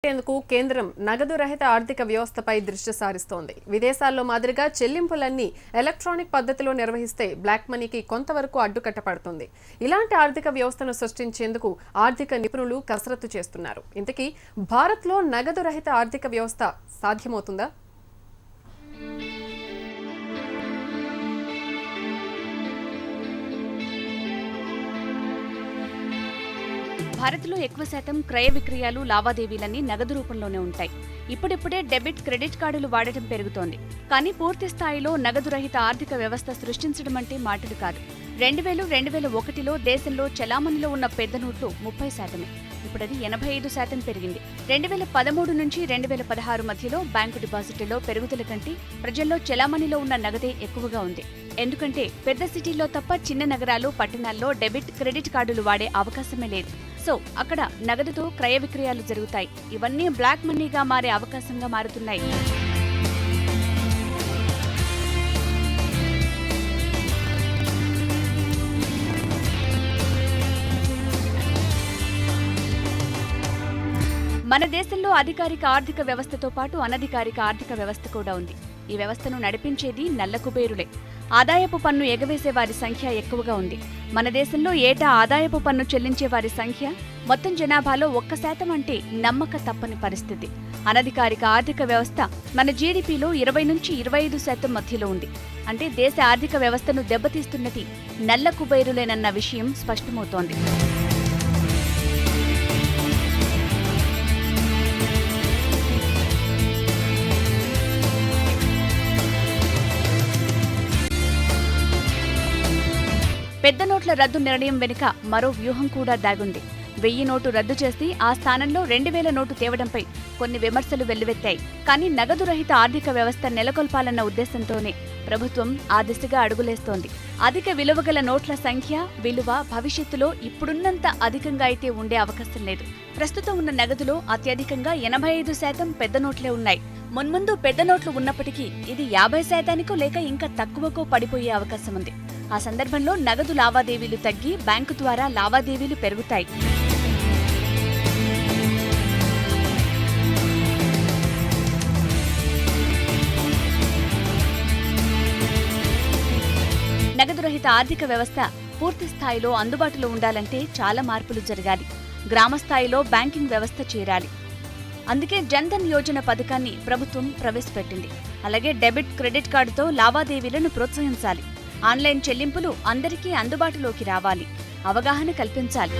ఎందుకు కేంద్రం నగదు రహిత ఆర్థిక వ్యవస్థపై దృష్టి సారిస్తోంది. విదేశాల్లో మాదిరిగా చెల్లింపులన్నీ ఎలక్ట్రానిక్ పద్ధతిలో నిర్వహిస్తే బ్లాక్ మనీకి కొంతవరకు అడ్డుకట్టపడుతుంది. ఇలాంటి ఆర్థిక వ్యవస్థను సృష్టించేందుకు ఆర్థిక నిపుణులు కసరత్తు చేస్తున్నారు. ఇంతకీ భారత్లో నగదు రహిత ఆర్థిక వ్యవస్థ సాధ్యమవుతుందా? భారత్లో ఎక్కువ శాతం క్రయ విక్రయాలు లావాదేవీలన్నీ నగదు రూపంలోనే ఉంటాయి. ఇప్పుడిప్పుడే డెబిట్, క్రెడిట్ కార్డులు వాడటం పెరుగుతోంది. కానీ పూర్తి స్థాయిలో నగదు రహిత ఆర్థిక వ్యవస్థ సృష్టించడం అంటే మాటలు కాదు. 2000-2001లో దేశంలో చలామణిలో ఉన్న పెద్ద నోట్లు 30%. ఇప్పుడది 85% పెరిగింది. 2013 నుంచి 2016 మధ్యలో బ్యాంకు డిపాజిట్లలో పెరుగుదల కంటే ప్రజల్లో చలామణిలో ఉన్న నగదే ఎక్కువగా ఉంది. ఎందుకంటే పెద్ద సిటీల్లో తప్ప చిన్న నగరాలు, పట్టణాల్లో డెబిట్, క్రెడిట్ కార్డులు వాడే అవకాశమే లేదు. సో అక్కడ నగదుతో క్రయ విక్రయాలు జరుగుతాయి. ఇవన్నీ బ్లాక్ మనీగా మారే అవకాశంగా మారుతున్నాయి. మన దేశంలో అధికారిక ఆర్థిక వ్యవస్థతో పాటు అనధికారిక ఆర్థిక వ్యవస్థ కూడా ఉంది. ఈ వ్యవస్థను నడిపించేది నల్ల కుబేరులే. ఆదాయపు పన్ను ఎగవేసే వారి సంఖ్య ఎక్కువగా ఉంది. మన దేశంలో ఏటా ఆదాయపు పన్ను చెల్లించే వారి సంఖ్య మొత్తం జనాభాలో 1% అంటే నమ్మక తప్పని పరిస్థితి. అనధికారిక ఆర్థిక వ్యవస్థ మన జీడీపీలో 20-25% మధ్యలో ఉంది. అంటే దేశ ఆర్థిక వ్యవస్థను దెబ్బతీస్తున్నది నల్ల కుబేరులేనన్న విషయం స్పష్టమవుతోంది. పెద్ద నోట్ల రద్దు నిర్ణయం వెనుక మరో వ్యూహం కూడా దాగుంది. 1000 నోటు రద్దు చేసి ఆ స్థానంలో 2000 నోటు తేవడంపై కొన్ని విమర్శలు వెల్లువెత్తాయి. కానీ నగదు రహిత ఆర్థిక వ్యవస్థ నెలకొల్పాలన్న ఉద్దేశంతోనే ప్రభుత్వం ఆ దిశగా అడుగులేస్తోంది. అధిక విలువగల నోట్ల సంఖ్య, విలువ భవిష్యత్తులో ఇప్పుడున్నంత అధికంగా అయితే ఉండే అవకాశం లేదు. ప్రస్తుతం ఉన్న నగదులో అత్యధికంగా 85% పెద్ద నోట్లే ఉన్నాయి. మున్ముందు పెద్ద నోట్లు ఉన్నప్పటికీ ఇది 50%కో లేక ఇంకా తక్కువకో పడిపోయే అవకాశం ఉంది. ఆ సందర్భంలో నగదు లావాదేవీలు తగ్గి బ్యాంకు ద్వారా లావాదేవీలు పెరుగుతాయి. నగదు రహిత ఆర్థిక వ్యవస్థ పూర్తి స్థాయిలో అందుబాటులో ఉండాలంటే చాలా మార్పులు జరగాలి. గ్రామ స్థాయిలో బ్యాంకింగ్ వ్యవస్థ చేరాలి. అందుకే జన్ ధన్ యోజన పథకాన్ని ప్రభుత్వం ప్రవేశపెట్టింది. అలాగే డెబిట్, క్రెడిట్ కార్డుతో లావాదేవీలను ప్రోత్సహించాలి. ఆన్లైన్ చెల్లింపులు అందరికీ అందుబాటులోకి రావాలి. అవగాహన కల్పించాలి.